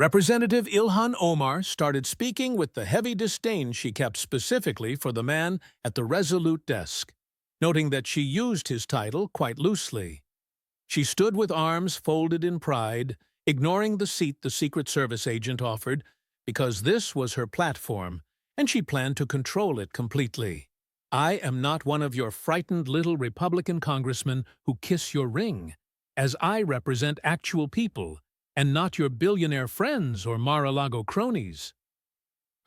Representative Ilhan Omar started speaking with the heavy disdain she kept specifically for the man at the resolute desk, noting that she used his title quite loosely. She stood with arms folded in pride, ignoring the seat the Secret Service agent offered, because this was her platform, and she planned to control it completely. I am not one of your frightened little Republican congressmen who kiss your ring, as I represent actual people, and not your billionaire friends or Mar-a-Lago cronies.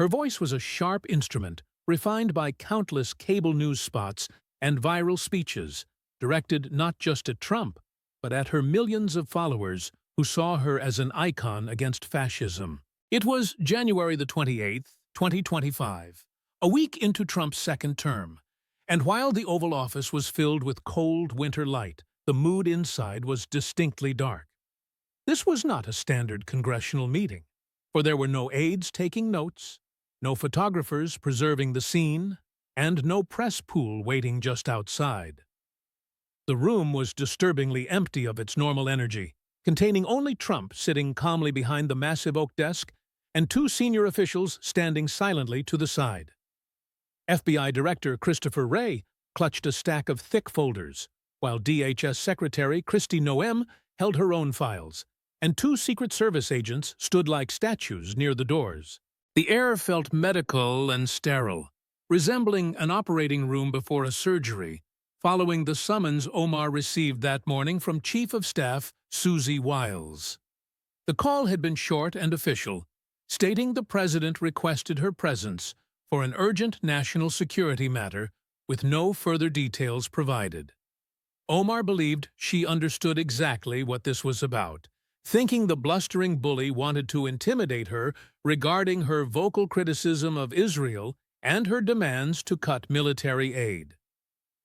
Her voice was a sharp instrument, refined by countless cable news spots and viral speeches, directed not just at Trump, but at her millions of followers who saw her as an icon against fascism. It was January the 28th, 2025, a week into Trump's second term, and while the Oval Office was filled with cold winter light, the mood inside was distinctly dark. This was not a standard congressional meeting, for there were no aides taking notes, no photographers preserving the scene, and no press pool waiting just outside. The room was disturbingly empty of its normal energy, containing only Trump sitting calmly behind the massive oak desk and two senior officials standing silently to the side. FBI Director Christopher Wray clutched a stack of thick folders, while DHS Secretary Kristi Noem held her own files, and two Secret Service agents stood like statues near the doors. The air felt medical and sterile, resembling an operating room before a surgery, following the summons Omar received that morning from Chief of Staff Susie Wiles. The call had been short and official, stating the president requested her presence for an urgent national security matter, with no further details provided. Omar believed she understood exactly what this was about, thinking the blustering bully wanted to intimidate her regarding her vocal criticism of Israel and her demands to cut military aid.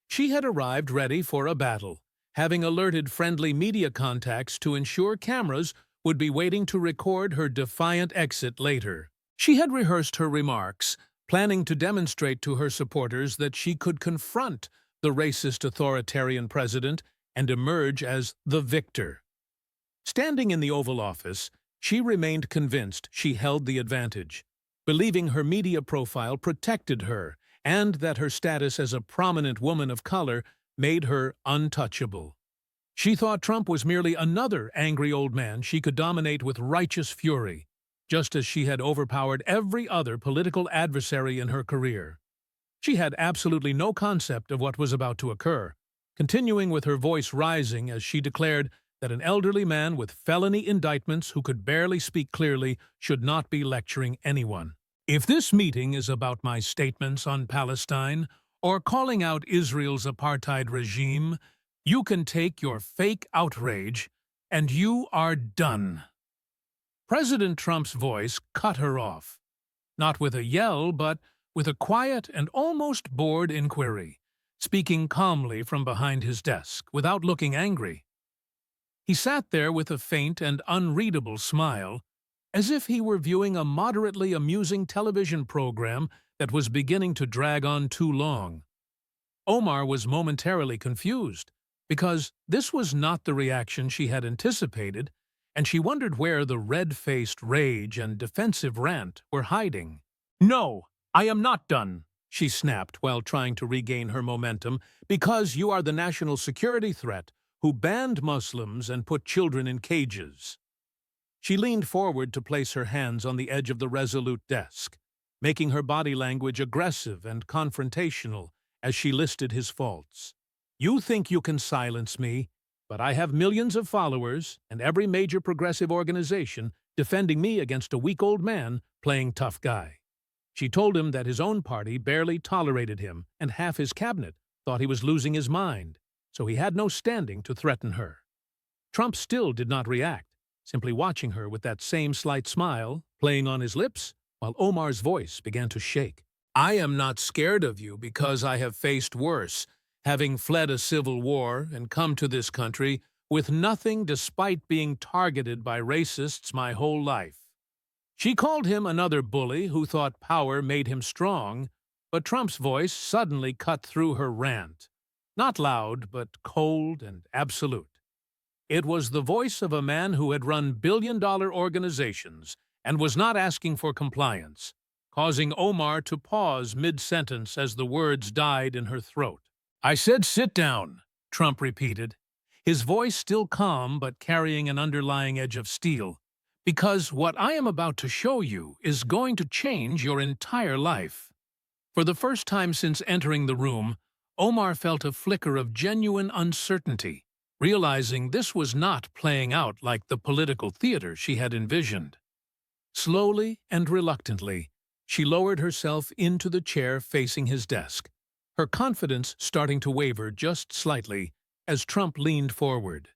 She had arrived ready for a battle, having alerted friendly media contacts to ensure cameras would be waiting to record her defiant exit later. She had rehearsed her remarks, planning to demonstrate to her supporters that she could confront the racist authoritarian president and emerge as the victor. Standing in the Oval Office, she remained convinced she held the advantage, believing her media profile protected her and that her status as a prominent woman of color made her untouchable. She thought Trump was merely another angry old man she could dominate with righteous fury, just as she had overpowered every other political adversary in her career. She had absolutely no concept of what was about to occur, continuing with her voice rising as she declared that an elderly man with felony indictments who could barely speak clearly should not be lecturing anyone. If this meeting is about my statements on Palestine or calling out Israel's apartheid regime, you can take your fake outrage, and you are done. President Trump's voice cut her off, not with a yell, but with a quiet and almost bored inquiry, speaking calmly from behind his desk, without looking angry. He sat there with a faint and unreadable smile, as if he were viewing a moderately amusing television program that was beginning to drag on too long. Omar was momentarily confused, because this was not the reaction she had anticipated, and she wondered where the red-faced rage and defensive rant were hiding. "No, I am not done," she snapped while trying to regain her momentum, "because you are the national security threat who banned Muslims and put children in cages." She leaned forward to place her hands on the edge of the resolute desk, making her body language aggressive and confrontational as she listed his faults. "You think you can silence me, but I have millions of followers and every major progressive organization defending me against a weak old man playing tough guy." She told him that his own party barely tolerated him and half his cabinet thought he was losing his mind, so he had no standing to threaten her. Trump still did not react, simply watching her with that same slight smile playing on his lips while Omar's voice began to shake. "I am not scared of you because I have faced worse, having fled a civil war and come to this country with nothing despite being targeted by racists my whole life." She called him another bully who thought power made him strong, but Trump's voice suddenly cut through her rant. Not loud, but cold and absolute. It was the voice of a man who had run billion-dollar organizations and was not asking for compliance, causing Omar to pause mid-sentence as the words died in her throat. "I said sit down," Trump repeated, his voice still calm but carrying an underlying edge of steel, "because what I am about to show you is going to change your entire life." For the first time since entering the room, Omar felt a flicker of genuine uncertainty, realizing this was not playing out like the political theater she had envisioned. Slowly and reluctantly, she lowered herself into the chair facing his desk, her confidence starting to waver just slightly as Trump leaned forward.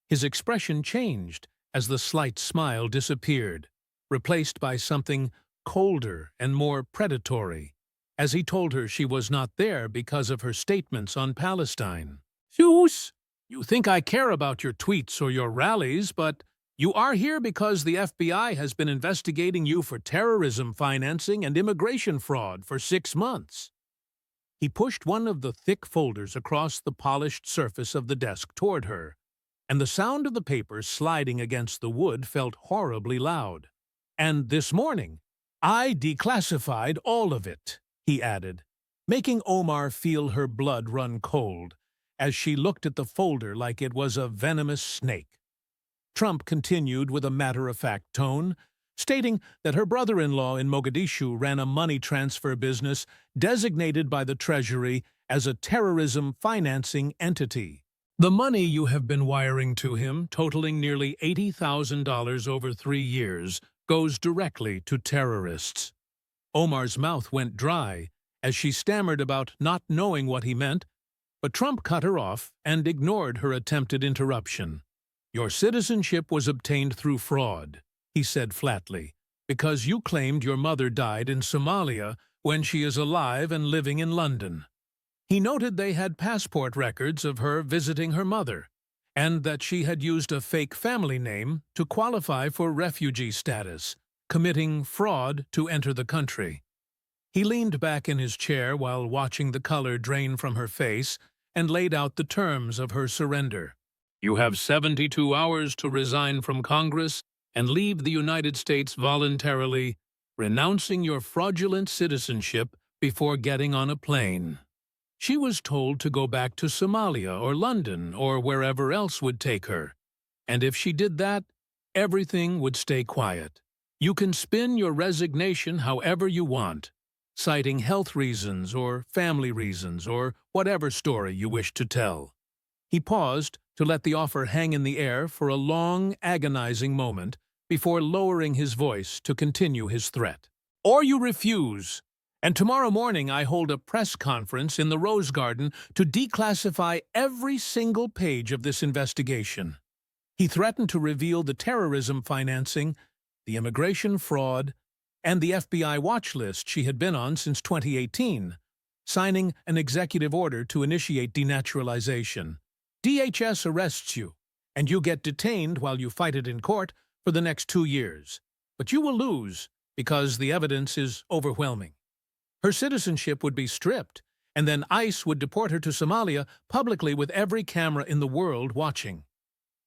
His expression changed as the slight smile disappeared, replaced by something colder and more predatory, as he told her she was not there because of her statements on Palestine. "Zeus, you think I care about your tweets or your rallies, but you are here because the FBI has been investigating you for terrorism financing and immigration fraud for 6 months. He pushed one of the thick folders across the polished surface of the desk toward her, and the sound of the paper sliding against the wood felt horribly loud. "And this morning, I declassified all of it," he added, making Omar feel her blood run cold as she looked at the folder like it was a venomous snake. Trump continued with a matter-of-fact tone, stating that her brother-in-law in Mogadishu ran a money transfer business designated by the Treasury as a terrorism financing entity. "The money you have been wiring to him, totaling nearly $80,000 over 3 years, goes directly to terrorists." Omar's mouth went dry as she stammered about not knowing what he meant, but Trump cut her off and ignored her attempted interruption. "Your citizenship was obtained through fraud," he said flatly, "because you claimed your mother died in Somalia when she is alive and living in London." He noted they had passport records of her visiting her mother, and that she had used a fake family name to qualify for refugee status, committing fraud to enter the country. He leaned back in his chair while watching the color drain from her face and laid out the terms of her surrender. "You have 72 hours to resign from Congress and leave the United States voluntarily, renouncing your fraudulent citizenship before getting on a plane." She was told to go back to Somalia or London or wherever else would take her, and if she did that, everything would stay quiet. "You can spin your resignation however you want, citing health reasons or family reasons or whatever story you wish to tell." He paused to let the offer hang in the air for a long, agonizing moment before lowering his voice to continue his threat. "Or you refuse, and tomorrow morning I hold a press conference in the Rose Garden to declassify every single page of this investigation." He threatened to reveal the terrorism financing, the immigration fraud, and the FBI watch list she had been on since 2018, signing an executive order to initiate denaturalization. "DHS arrests you, and you get detained while you fight it in court for the next 2 years. But you will lose because the evidence is overwhelming." Her citizenship would be stripped, and then ICE would deport her to Somalia publicly with every camera in the world watching.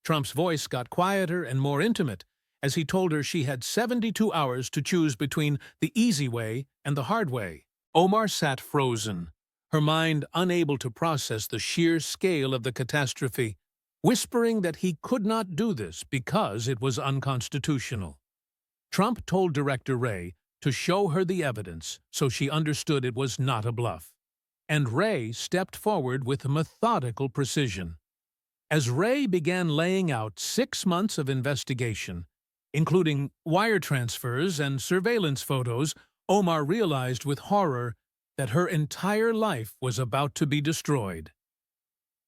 Trump's voice got quieter and more intimate as he told her she had 72 hours to choose between the easy way and the hard way. Omar sat frozen, her mind unable to process the sheer scale of the catastrophe, whispering that he could not do this because it was unconstitutional. Trump told Director Wray to show her the evidence so she understood it was not a bluff, and Wray stepped forward with methodical precision. As Wray began laying out 6 months of investigation, including wire transfers and surveillance photos, Omar realized with horror that her entire life was about to be destroyed.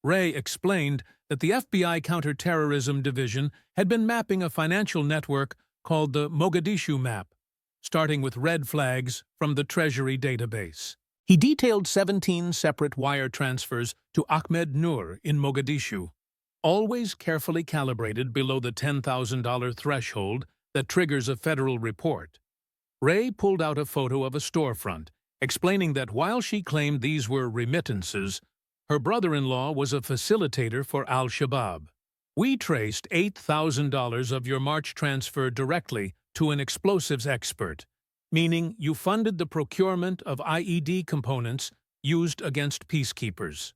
Wray explained that the FBI Counterterrorism Division had been mapping a financial network called the Mogadishu Map, starting with red flags from the Treasury database. He detailed 17 separate wire transfers to Ahmed Nur in Mogadishu, always carefully calibrated below the $10,000 threshold that triggers a federal report. Wray pulled out a photo of a storefront, explaining that while she claimed these were remittances, her brother-in-law was a facilitator for al-Shabaab. We traced $8,000 of your March transfer directly to an explosives expert, meaning you funded the procurement of IED components used against peacekeepers.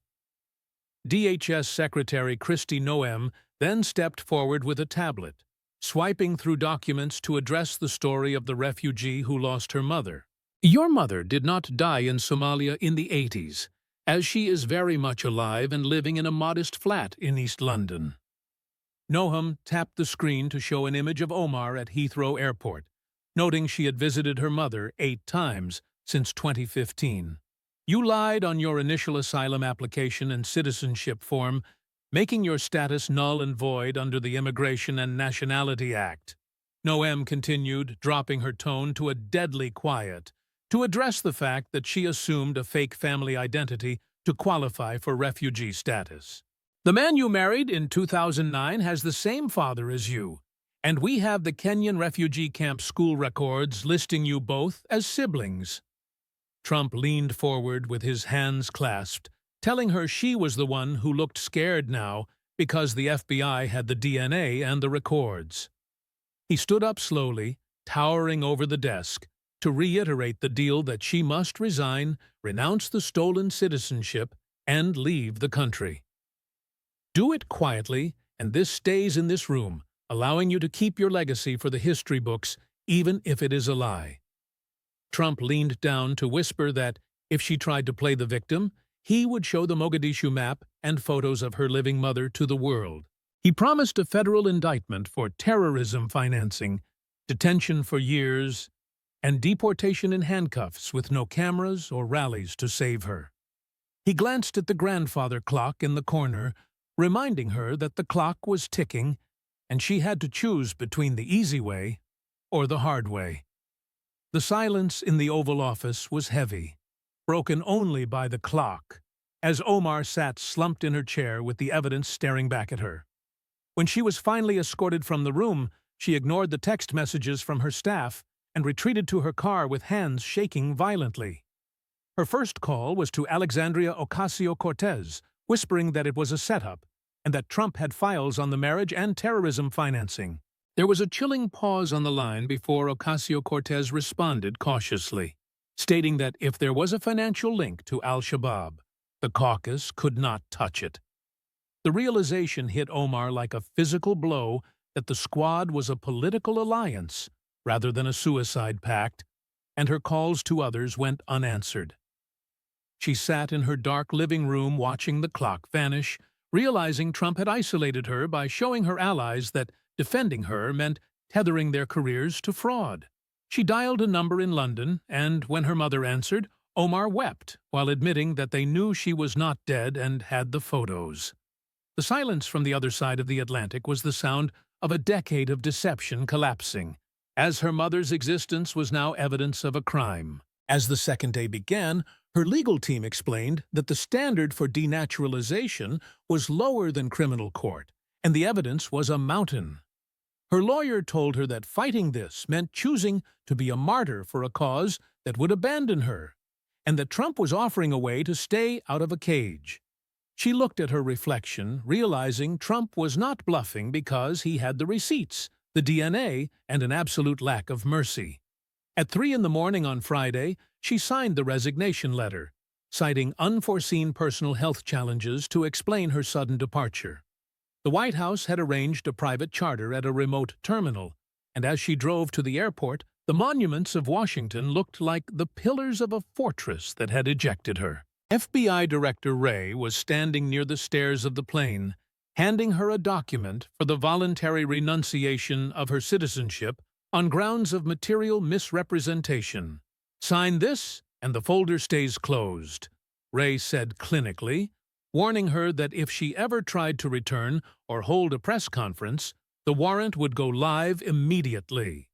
DHS Secretary Kristi Noem then stepped forward with a tablet, swiping through documents to address the story of the refugee who lost her mother. Your mother did not die in Somalia in the 80s, as she is very much alive and living in a modest flat in East London. Noem tapped the screen to show an image of Omar at Heathrow Airport, noting she had visited her mother 8 times since 2015. You lied on your initial asylum application and citizenship form, making your status null and void under the Immigration and Nationality Act. Noem continued, dropping her tone to a deadly quiet, to address the fact that she assumed a fake family identity to qualify for refugee status. The man you married in 2009 has the same father as you, and we have the Kenyan refugee camp school records listing you both as siblings. Trump leaned forward with his hands clasped, telling her she was the one who looked scared now because the FBI had the DNA and the records. He stood up slowly, towering over the desk, to reiterate the deal that she must resign, renounce the stolen citizenship, and leave the country. Do it quietly, and this stays in this room, allowing you to keep your legacy for the history books, even if it is a lie. Trump leaned down to whisper that, if she tried to play the victim, he would show the Mogadishu map and photos of her living mother to the world. He promised a federal indictment for terrorism financing, detention for years, and deportation in handcuffs with no cameras or rallies to save her. He glanced at the grandfather clock in the corner, reminding her that the clock was ticking and she had to choose between the easy way or the hard way. The silence in the Oval Office was heavy, broken only by the clock, as Omar sat slumped in her chair with the evidence staring back at her. When she was finally escorted from the room, she ignored the text messages from her staff and retreated to her car with hands shaking violently. Her first call was to Alexandria Ocasio-Cortez, whispering that it was a setup and that Trump had files on the marriage and terrorism financing. There was a chilling pause on the line before Ocasio-Cortez responded cautiously, stating that if there was a financial link to al-Shabaab, the caucus could not touch it. The realization hit Omar like a physical blow that the squad was a political alliance rather than a suicide pact, and her calls to others went unanswered. She sat in her dark living room watching the clock vanish, realizing Trump had isolated her by showing her allies that defending her meant tethering their careers to fraud. She dialed a number in London, and when her mother answered, Omar wept while admitting that they knew she was not dead and had the photos. The silence from the other side of the Atlantic was the sound of a decade of deception collapsing, as her mother's existence was now evidence of a crime. As the second day began, her legal team explained that the standard for denaturalization was lower than criminal court, and the evidence was a mountain. Her lawyer told her that fighting this meant choosing to be a martyr for a cause that would abandon her, and that Trump was offering a way to stay out of a cage. She looked at her reflection, realizing Trump was not bluffing because he had the receipts, the DNA, and an absolute lack of mercy. At 3 a.m. on Friday, she signed the resignation letter, citing unforeseen personal health challenges to explain her sudden departure. The White House had arranged a private charter at a remote terminal, and as she drove to the airport, the monuments of Washington looked like the pillars of a fortress that had ejected her. FBI Director Wray was standing near the stairs of the plane, handing her a document for the voluntary renunciation of her citizenship on grounds of material misrepresentation. "Sign this, and the folder stays closed," Wray said clinically, warning her that if she ever tried to return or hold a press conference, the warrant would go live immediately.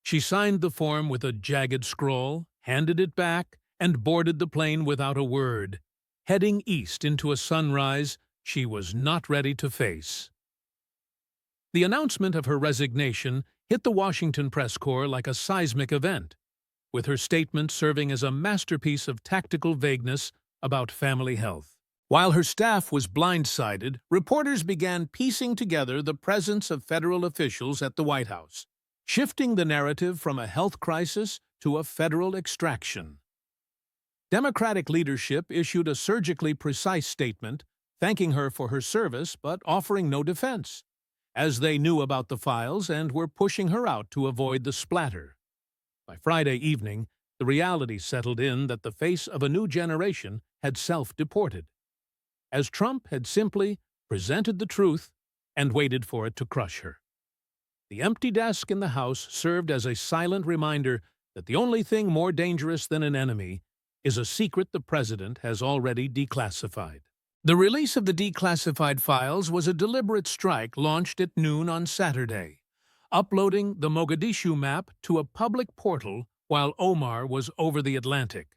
She signed the form with a jagged scroll, handed it back, and boarded the plane without a word, heading east into a sunrise she was not ready to face. The announcement of her resignation hit the Washington press corps like a seismic event, with her statement serving as a masterpiece of tactical vagueness about family health. While her staff was blindsided, reporters began piecing together the presence of federal officials at the White House, shifting the narrative from a health crisis to a federal extraction. Democratic leadership issued a surgically precise statement, thanking her for her service but offering no defense, as they knew about the files and were pushing her out to avoid the splatter. By Friday evening, the reality settled in that the face of a new generation had self-deported, as Trump had simply presented the truth and waited for it to crush her. The empty desk in the House served as a silent reminder that the only thing more dangerous than an enemy is a secret the president has already declassified. The release of the declassified files was a deliberate strike launched at noon on Saturday, uploading the Mogadishu map to a public portal while Omar was over the Atlantic.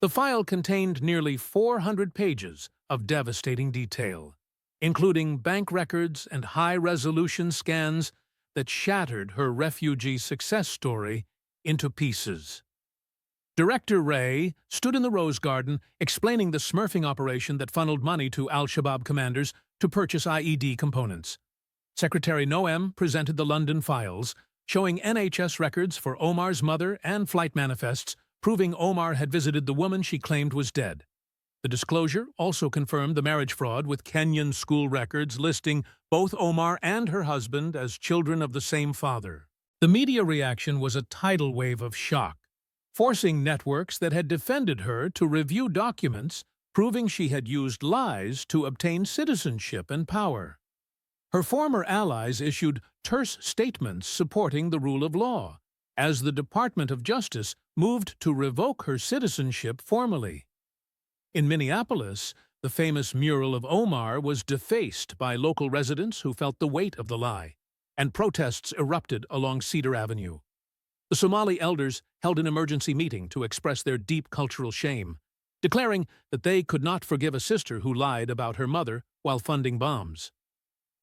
The file contained nearly 400 pages of devastating detail, including bank records and high-resolution scans that shattered her refugee success story into pieces. Director Ray stood in the Rose Garden explaining the smurfing operation that funneled money to al-Shabaab commanders to purchase IED components. Secretary Noem presented the London files, showing NHS records for Omar's mother and flight manifests, proving Omar had visited the woman she claimed was dead. The disclosure also confirmed the marriage fraud with Kenyan school records listing both Omar and her husband as children of the same father. The media reaction was a tidal wave of shock, forcing networks that had defended her to review documents proving she had used lies to obtain citizenship and power. Her former allies issued terse statements supporting the rule of law, as the Department of Justice moved to revoke her citizenship formally. In Minneapolis, the famous mural of Omar was defaced by local residents who felt the weight of the lie, and protests erupted along Cedar Avenue. The Somali elders held an emergency meeting to express their deep cultural shame, declaring that they could not forgive a sister who lied about her mother while funding bombs.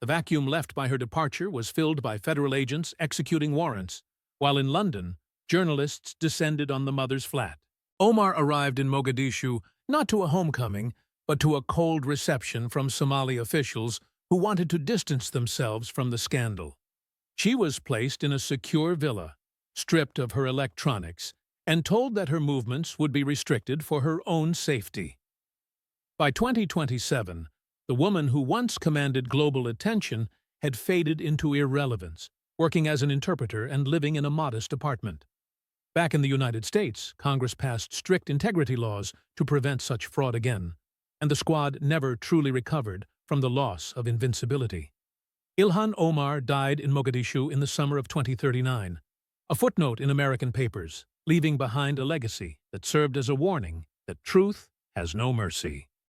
The vacuum left by her departure was filled by federal agents executing warrants, while in London, journalists descended on the mother's flat. Omar arrived in Mogadishu not to a homecoming, but to a cold reception from Somali officials who wanted to distance themselves from the scandal. She was placed in a secure villa, stripped of her electronics, and told that her movements would be restricted for her own safety. By 2027, the woman who once commanded global attention had faded into irrelevance, working as an interpreter and living in a modest apartment. Back in the United States, Congress passed strict integrity laws to prevent such fraud again, and the squad never truly recovered from the loss of invincibility. Ilhan Omar died in Mogadishu in the summer of 2039, a footnote in American papers, leaving behind a legacy that served as a warning that truth has no mercy.